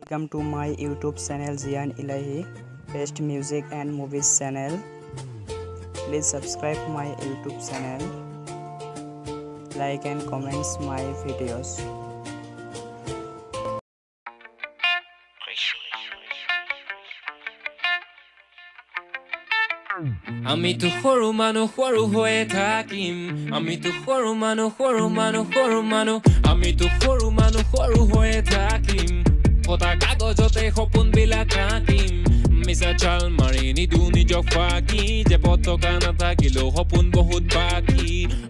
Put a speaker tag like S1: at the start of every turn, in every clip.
S1: Welcome to my YouTube channel Zian Ilahi, best music and movies channel. Please subscribe my YouTube channel, like and comments my videos.
S2: আমি তো সৰু মানুহ সৰু হৈয়ে থাকিম আমি তো সৰু মানুহ আমি তো সৰু মানুহ সৰু হৈয়ে থাকিম ফটা কাগজতে সপোনবিলাক আঁকিম মিছা চাল মাৰি নিদু নিজক ফাঁকি যে পতকা নাথাকিলেও সপোন বহুত বাকী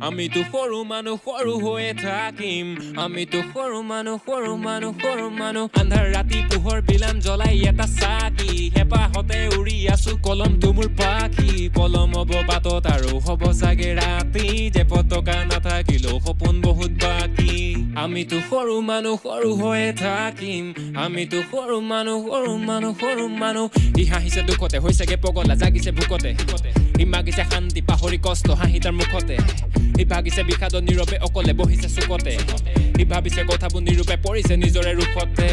S2: আমি তো সৰু মানুহ সৰু হৈয়ে থাকিম আমি তো সৰু মানুহ আন্ধাৰ ৰাতি পোহৰ বিলাম জ্বলাই এটা চাকি হেঁপাহতে উৰি আছো কলমটো মোৰ পাখি পলম হ'ব বাটত আৰু হ'ব চাগে ৰাতি যে পতকা নাথাকিলেও সপোন বহুত বাকী আমি তো সৰু মানুহ সৰু হৈয়ে থাকিম আমি তো সৰু মানুহ ই হাঁহিছে দুখতে হৈছেগে পগলা জাগিছে ভোকতে ই মাগিছে শান্তি পাহৰি কষ্ট হাঁহি তাৰ মুখতে ই ভাগিছে বিষাদত নীৰৱে অকলে বহিছে চুকতে ই ভাবিছে কথাবোৰ নিৰূপে পৰিছে নিজৰে ৰুখতে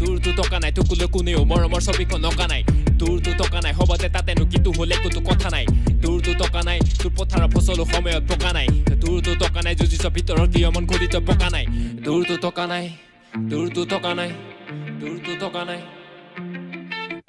S2: তোৰতো টকা নাই তোকলৈ কোনেও মৰমৰ ছবিখন অঁকা নাই তোৰতো টকা নাই হবতে তাতেনো কিটো হলে একোতো কথা নাই তোৰতো টকা নাই তোৰ পথাৰৰ ফচলো সময়ত পকা নাই তোৰতো টকা নাই যুঁজিছ ভিতৰৰ কিয় মন ঘূৰিত পকা নাই তোৰতো টকা নাই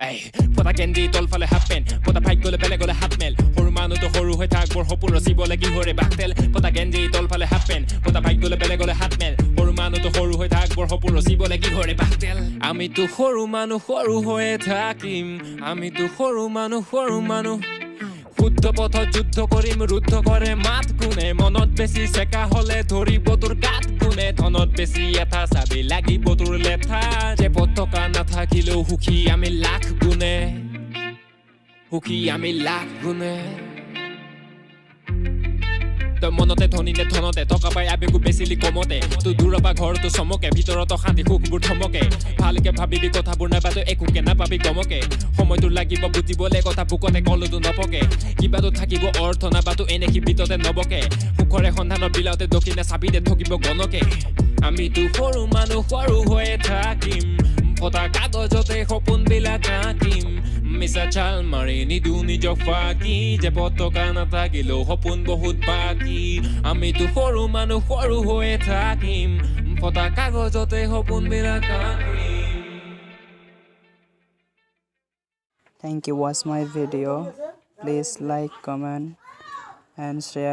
S2: এই পতা কেন্দ্ৰি তলফালে হাফ পেণ্ট পতা ভাইক গ'লে বেলেগলে হাত মেল সৰু মানুহটো সৰু হৈ থাক বৰ সপোন ৰচিবলে কি হৰে বাকতেল পতা কেন্দ্ৰি তলফালে হাফ পেণ্ট পতা ভাইক গ'লে বেলেগলে হাত মেল সৰু মানুহটো সৰু হৈ থাক বৰ সপোন ৰচিবলে কি হৰে বাকতেল আমিতো সৰু মানুহ সৰু হৈয়ে থাকিম আমিতো সৰু মানুহ শুদ্ধ পথত যুদ্ধ কৰিম ৰুদ্ধ কৰে মাত কোনে মনত বেছি চেকা হলে ধৰিব তোৰ গাত কোনে ধনত বেছি এটা চাবি লাগিব তোৰ লেঠা যে পতকা নাথাকিলেও সুখী আমি লাখ গুণে তই মনতে ধনীনে ধনতে টকা পাই আবেগো বেচিলি কমতে তোৰ দূৰৰ পৰা ঘৰটো চমকে ভিতৰত অশান্তি সুখবোৰ থমকে ভালকে ভাবিবি কথাবোৰ নাপাতো একোকে নাপাবি গমকে সময়টো লাগিব বুজিবলে কথা বুকতে কলতো নপকে কিবাতো থাকিব অৰ্থ নাপাতো এনে শিবিততে নবকে সুখৰে সন্ধানৰ বিলাওতে দক্ষিণে চাবিতে ঠকিব গণকে আমিতো সৰু মানুহ সৰু হৈয়ে থাকিম ফটা কাগজতে সপোনবিলাক আঁকিম মিছা চাল মাৰি নিদু নিজক ফাঁকি যে পতকা নাথাকিলেও সপোন বহুত বাকী আমিতো সৰু মানুহ সৰু হৈয়ে থাকিম ফটা কাগজতে সপোনবিলাক আঁকিম
S1: Thank you. Watch my video. Please like, comment and share.